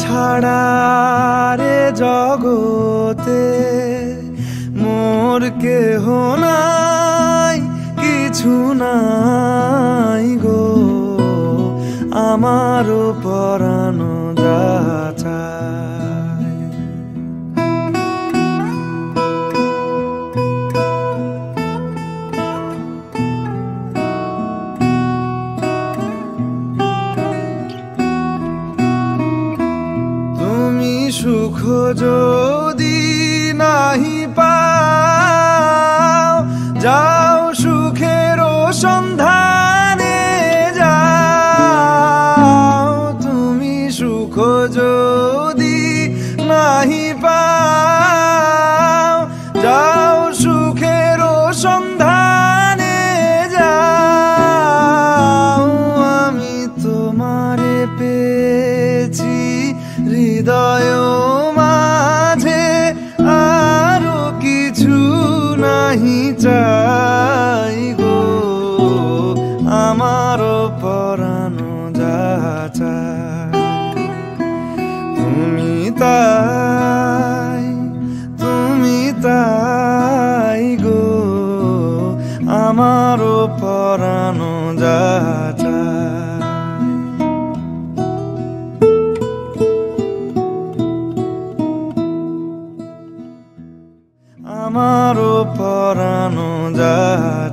ছাড়া রে জগতে মোর কেহ নাই, কিছু নাই গো, আমারও পরানো যাচা। সুখ যদি নাহি পাও, যাও সুখের সন্ধানে যাও। তুমি সুখ যদি নাহি পাও, যাও সুখের সন্ধানে যাও। আমি তোমারে পেয়েছি হৃদয় মাঝে, আরো কিছু নাহি চাই গো, আমারও পরানো যাচা। তুমি তাই গো, আমারও পরানো যাচা। আমারও পরানো যায়।